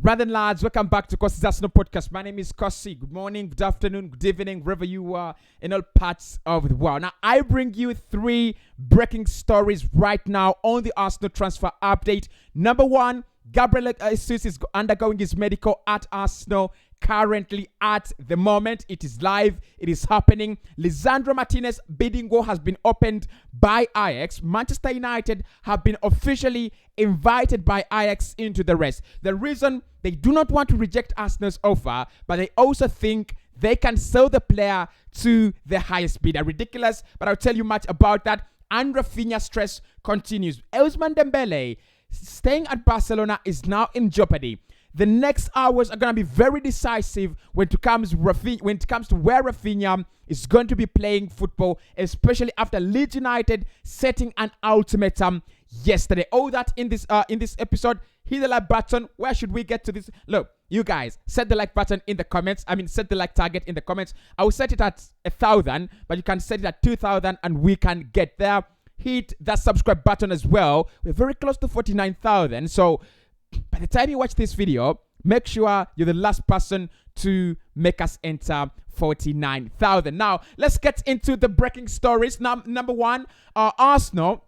Brother and lads, welcome back to Cossy's Arsenal podcast. My name is Cossy. Good morning, good afternoon, good evening, wherever you are in all parts of the world. Now, I bring you 3 breaking stories right now on the Arsenal transfer update. Number 1, Gabriel Jesus is undergoing his medical at Arsenal. Currently, at the moment, it is live, it is happening. Lisandro Martinez bidding war has been opened by Ajax. Manchester United have been officially invited by Ajax into the race. The reason they do not want to reject Arsenal's offer, but they also think they can sell the player to the highest bidder. Ridiculous, but I'll tell you much about that. And Raphinha stress continues. Ousmane Dembele staying at Barcelona is now in jeopardy. The next hours are going to be very decisive when it comes to where Raphinha is going to be playing football, especially after Leeds United setting an ultimatum yesterday. All that in this episode. Hit the like button. Where should we get to this? Look, you guys, set the like button in the comments. Set the like target in the comments. I will set it at 1,000, but you can set it at 2,000 and we can get there. Hit that subscribe button as well. We're very close to 49,000. So by the time you watch this video, make sure you're the last person to make us enter 49,000. Now, let's get into the breaking stories. Number 1, Arsenal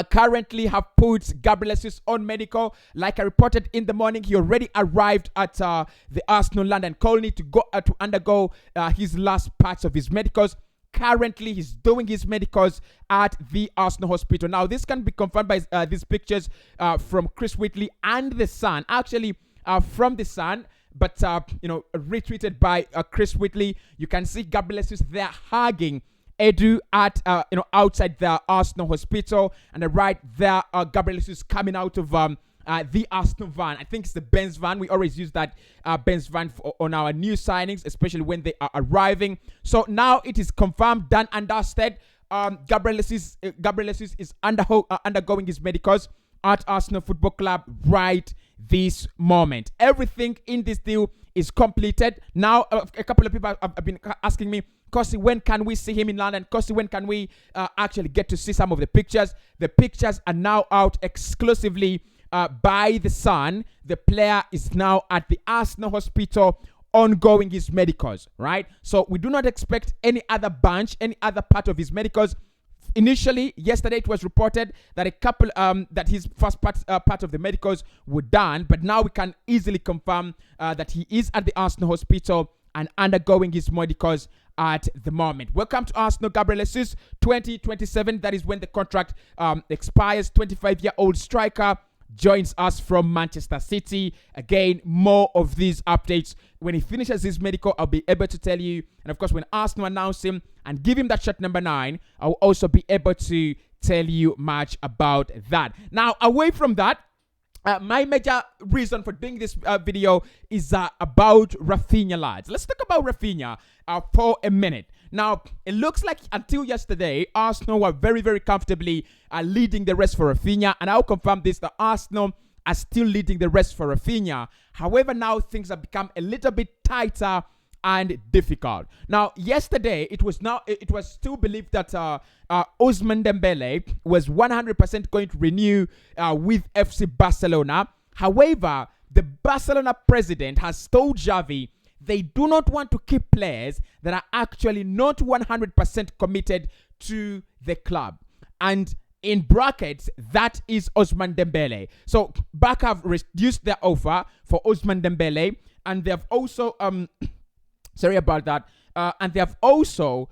currently have put Gabriel Jesus on medical. Like I reported in the morning, he already arrived at the Arsenal London colony to go to undergo his last parts of his medicals. Currently, he's doing his medicals at the Arsenal hospital. Now, this can be confirmed by these pictures from Chris Whitley and The Sun. Actually, from The Sun, but, retweeted by Chris Whitley. You can see Gabriel Jesus there hugging Edu at, outside the Arsenal hospital. And right there, Gabriel Jesus coming out of the Arsenal van. I think it's the Benz van. We always use that Benz van on our new signings, especially when they are arriving. So now it is confirmed, done and dusted. Gabriel Jesus is undergoing his medicals at Arsenal Football Club right this moment. Everything in this deal is completed. Now, a couple of people have been asking me, Cossy, when can we see him in London? Cossy, when can we actually get to see some of the pictures? The pictures are now out exclusively by The Sun. The player is now at the Arsenal hospital ongoing his medicals, right? So we do not expect any other bunch, any other part of his medicals. Initially, yesterday it was reported that that his first part of the medicals were done, but now we can easily confirm that he is at the Arsenal hospital and undergoing his medicals at the moment. Welcome to Arsenal, Gabriel Jesus, 2027. That is when the contract expires. 25-year-old striker joins us from Manchester City. Again, more of these updates. When he finishes his medical, I'll be able to tell you. And of course, when Arsenal announce him and give him that shirt number 9, I'll also be able to tell you much about that. Now, away from that, my major reason for doing this video is about Raphinha, lads. Let's talk about Raphinha for a minute. Now, it looks like until yesterday, Arsenal were very, very comfortably leading the race for Raphinha. And I'll confirm this, that Arsenal are still leading the race for Raphinha. However, now things have become a little bit tighter and difficult. Now, yesterday, it was still believed that Ousmane Dembele was 100% going to renew with FC Barcelona. However, the Barcelona president has told Xavi they do not want to keep players that are actually not 100% committed to the club. And in brackets, that is Ousmane Dembele. So, Barca have reduced their offer for Ousmane Dembele, and they have also sorry about that. And they have also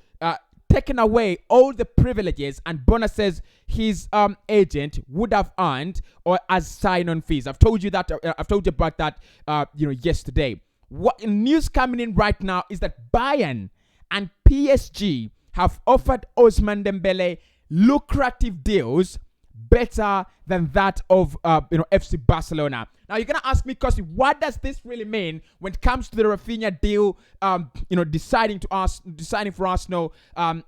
taken away all the privileges and bonuses his agent would have earned or as sign-on fees. I've told you that. I've told you about that. Yesterday. What news coming in right now is that Bayern and PSG have offered Ousmane Dembele lucrative deals better than that of FC Barcelona. Now you're gonna ask me, Cossy, what does this really mean when it comes to the Raphinha deal? Deciding for Arsenal, and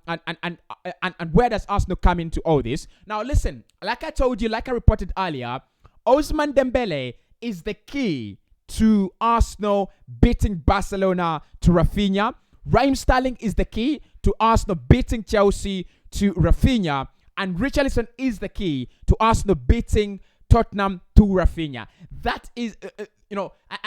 where does Arsenal come into all this? Now listen, like I told you, like I reported earlier, Ousmane Dembele is the key to Arsenal beating Barcelona to Raphinha. Raheem Sterling is the key to Arsenal beating Chelsea to Raphinha. And Richarlison is the key to Arsenal beating Tottenham to Raphinha. That is,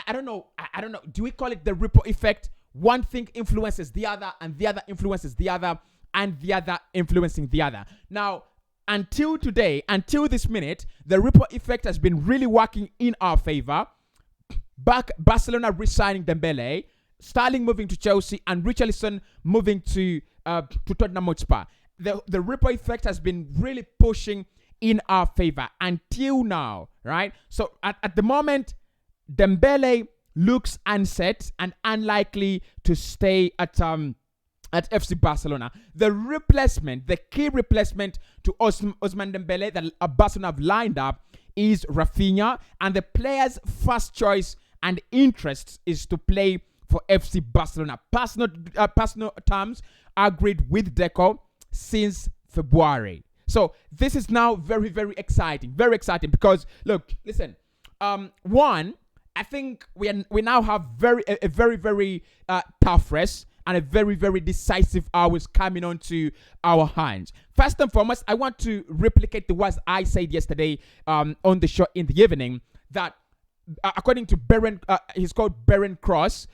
I don't know. I don't know. Do we call it the ripple effect? One thing influences the other, and the other influences the other, and the other influencing the other. Now, until today, until this minute, the ripple effect has been really working in our favor. Barcelona re-signing Dembele, Sterling moving to Chelsea, and Richarlison moving to Tottenham Hotspur. The ripple effect has been really pushing in our favor until now, right? So at the moment, Dembele looks unset and unlikely to stay at FC Barcelona. The key replacement to Ousmane Dembele that Barcelona have lined up is Raphinha, and the player's first choice and interest is to play for FC Barcelona. Personal terms agreed with Deco since February. So this is now very, very exciting. Very exciting because, look, listen. One, I think we now have a very, very tough race and a very, very decisive hours coming onto our hands. First and foremost, I want to replicate the words I said yesterday on the show in the evening, that according to he's called Baron Cross,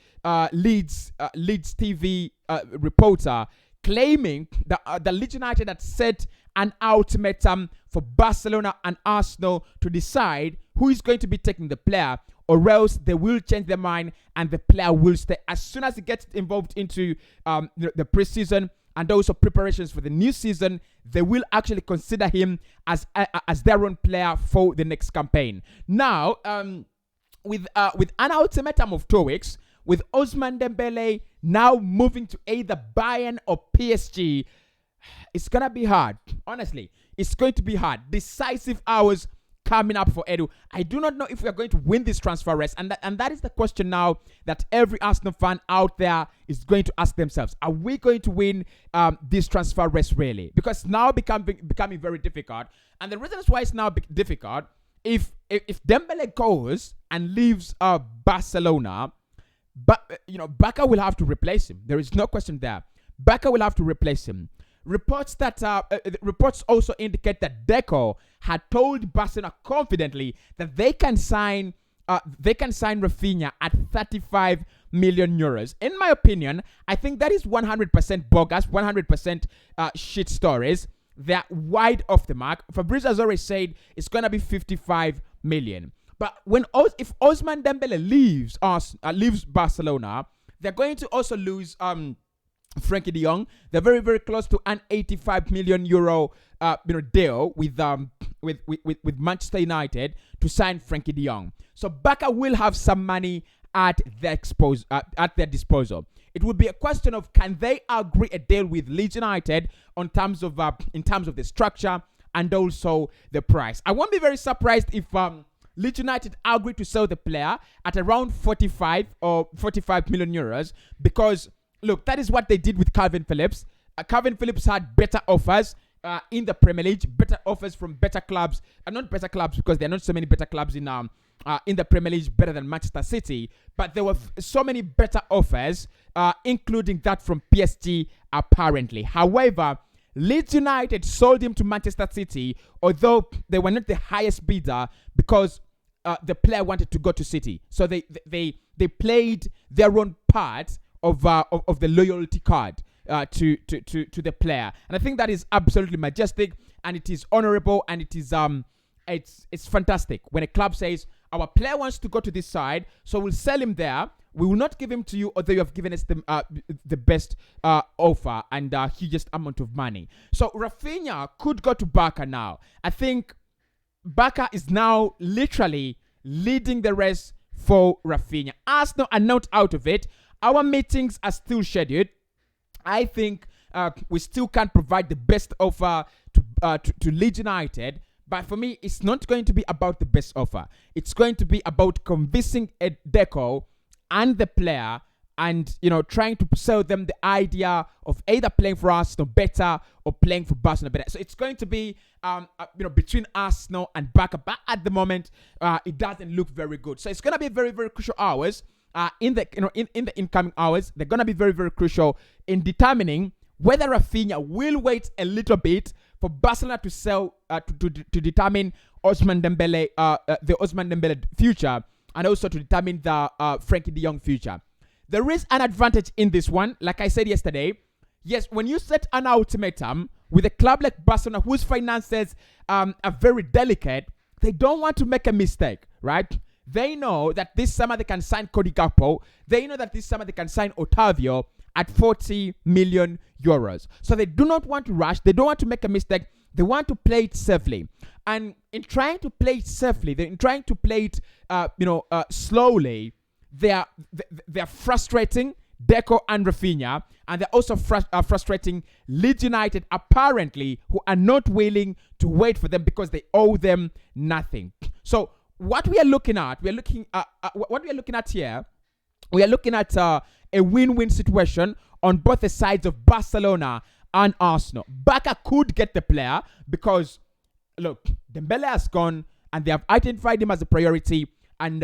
Leeds TV reporter, claiming that the Leeds United had set an ultimatum for Barcelona and Arsenal to decide who is going to be taking the player, or else they will change their mind and the player will stay. As soon as he gets involved into the preseason and also preparations for the new season, they will actually consider him as their own player for the next campaign. Now, with an ultimatum of 2 weeks, with Ousmane Dembele now moving to either Bayern or PSG, it's going to be hard. Honestly, it's going to be hard. Decisive hours coming up for Edu. I do not know if we are going to win this transfer race, and that is the question now that every Arsenal fan out there is going to ask themselves. Are we going to win this transfer race really? Because now becoming very difficult, and the reason why it's now difficult, if Dembele goes and leaves Barcelona, but Barca will have to replace him. There is no question there. Barca will have to replace him. Reports also indicate that Deco had told Barcelona confidently that they can sign Raphinha at 35 million euros. In my opinion, I think that is 100% bogus, 100% shit stories. They're wide off the mark. Fabrizio has already said it's gonna be 55 million. But if Ousmane Dembele leaves Barcelona, they're going to also lose Frenkie de Jong. They're very, very close to an 85 million euro deal with Manchester United to sign Frenkie de Jong. So Barca will have some money at their disposal. It will be a question of, can they agree a deal with Leeds United in terms of the structure and also the price. I won't be very surprised if Leeds United agree to sell the player at around 45 million euros, because look, that is what they did with Calvin Phillips. Calvin Phillips had better offers in the Premier League, better offers from better clubs, and not better clubs because there are not so many better clubs in the Premier League better than Manchester City, but there were so many better offers, including that from PSG apparently. However, Leeds United sold him to Manchester City, although they were not the highest bidder, because the player wanted to go to City. So they played their own part of the loyalty card to the player, and I think that is absolutely majestic, and it is honorable, and it is it's fantastic when a club says, our player wants to go to this side, so we'll sell him there. We will not give him to you, although you have given us the best offer and hugest amount of money. So Raphinha could go to Barca now. I think Barca is now literally leading the race for Raphinha. Arsenal are not out of it. Our meetings are still scheduled. I think we still can't provide the best offer to Leeds United. But for me, it's not going to be about the best offer. It's going to be about convincing Deco and the player, and trying to sell them the idea of either playing for Arsenal better or playing for Barcelona better. So it's going to be between Arsenal and Barca. But at the moment, it doesn't look very good. So it's going to be very, very crucial hours. In the incoming hours, they're going to be very, very crucial in determining whether Raphinha will wait a little bit for Barcelona to sell to determine Ousmane Dembele, the Ousmane Dembele future, and also to determine the Frankie de Jong future. There is an advantage in this one. Like I said yesterday, yes, when you set an ultimatum with a club like Barcelona, whose finances are very delicate, they don't want to make a mistake, right? They know that this summer they can sign Cody Gakpo. They know that this summer they can sign Otavio at 40 million euros. So they do not want to rush. They don't want to make a mistake. They want to play it safely. And in trying to play it safely, in trying to play it, slowly, they're frustrating Deco and Raphinha, and they're also frustrating Leeds United, apparently, who are not willing to wait for them because they owe them nothing. So what we are looking at, we are looking at a win-win situation on both the sides of Barcelona and Arsenal. Barca could get the player because, look, Dembele has gone and they have identified him as a priority, and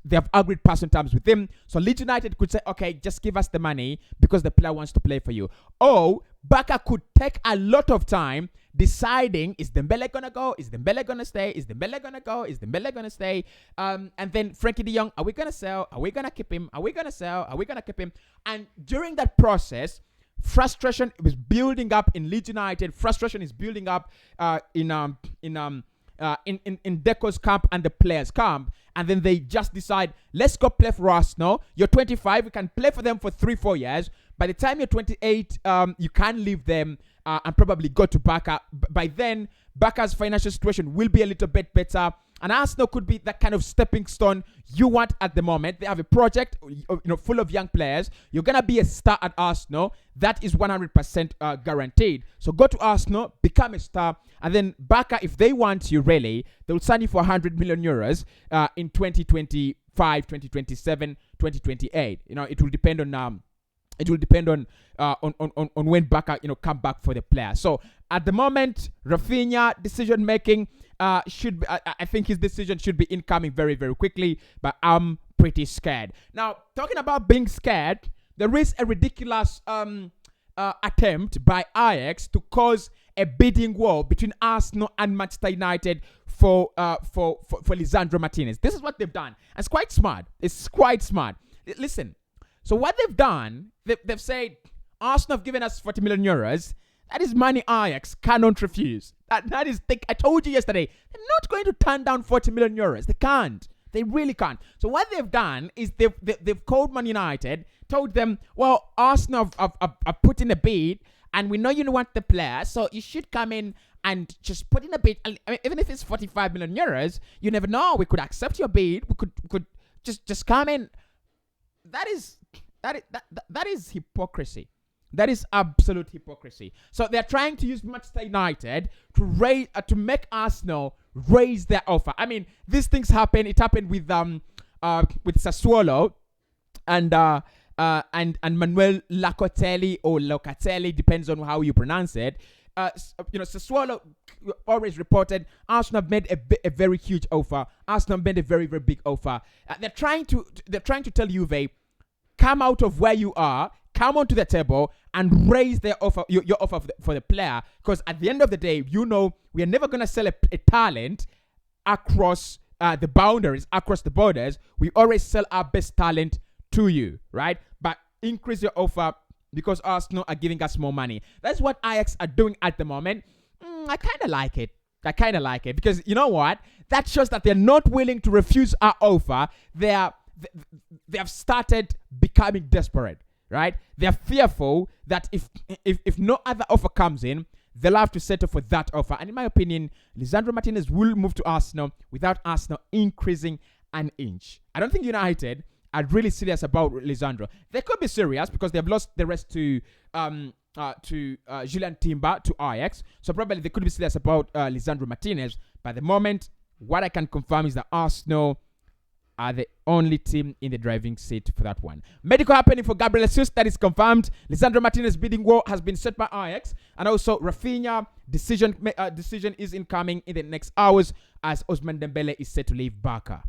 they have agreed personal terms with him. So Leeds United could say, okay, just give us the money because the player wants to play for you. Or Barca could take a lot of time deciding, is Dembele going to go? Is Dembele going to stay? Is Dembele going to go? Is Dembele going to stay? And then Frankie de Jong, are we going to sell? Are we going to keep him? Are we going to sell? Are we going to keep him? And during that process, frustration was building up in Leeds United. Frustration is building up in Deco's camp and the players' camp, and then they just decide, let's go play for Arsenal. You're 25, we can play for them for 3-4 years. By the time you're 28, you can leave them and probably go to Barca. By then, Barca's financial situation will be a little bit better, and Arsenal could be that kind of stepping stone you want at the moment. They have a project, full of young players. You're gonna be a star at Arsenal. That is 100% guaranteed. So go to Arsenal, become a star, and then Barca, if they want you, really, they will sign you for 100 million euros in 2025, 2027, 2028. It will depend on when Barca come back for the player. So at the moment, Raphinha decision making should be, I think his decision should be incoming very, very quickly, but I'm pretty scared. Now, talking about being scared, there is a ridiculous attempt by Ajax to cause a bidding war between Arsenal and Manchester United for Lisandro Martinez. This is what they've done. It's quite smart. Listen. So what they've done, they've said, Arsenal have given us 40 million euros. That is money Ajax cannot refuse. That is, I told you yesterday, they're not going to turn down 40 million euros. They can't. They really can't. So what they've done is they've called Man United, told them, well, Arsenal have put in a bid, and we know you want the player, so you should come in and just put in a bid. I mean, even if it's 45 million euros, you never know. We could accept your bid. We could just come in. That is hypocrisy. That is absolute hypocrisy. So they're trying to use Manchester United to make Arsenal raise their offer. I mean, these things happen. It happened with Sassuolo and Manuel Locatelli or Locatelli, depends on how you pronounce it. Sassuolo always reported Arsenal made a very huge offer. Arsenal made a very, very big offer. They're trying to tell Juve, come out of where you are, come onto the table and raise their offer, your offer for the player. Because at the end of the day, we are never going to sell a talent across the boundaries, across the borders. We always sell our best talent to you, right? But increase your offer because Arsenal are giving us more money. That's what Ajax are doing at the moment. I kind of like it. Because you know what? That shows that they're not willing to refuse our offer. They have started becoming desperate, right? They're fearful that if no other offer comes in, they'll have to settle for that offer. And in my opinion, Lisandro Martinez will move to Arsenal without Arsenal increasing an inch. I don't think United are really serious about Lisandro. They could be serious because they've lost the rest to Julian Timber to Ajax. So probably they could be serious about Lisandro Martinez. But at the moment, what I can confirm is that Arsenal are the only team in the driving seat for that one. Medical happening for Gabriel, that is confirmed. Lisandro Martinez bidding war has been set by Ajax, and also Raphinha decision is incoming in the next hours as Ousmane Dembele is set to leave Barca.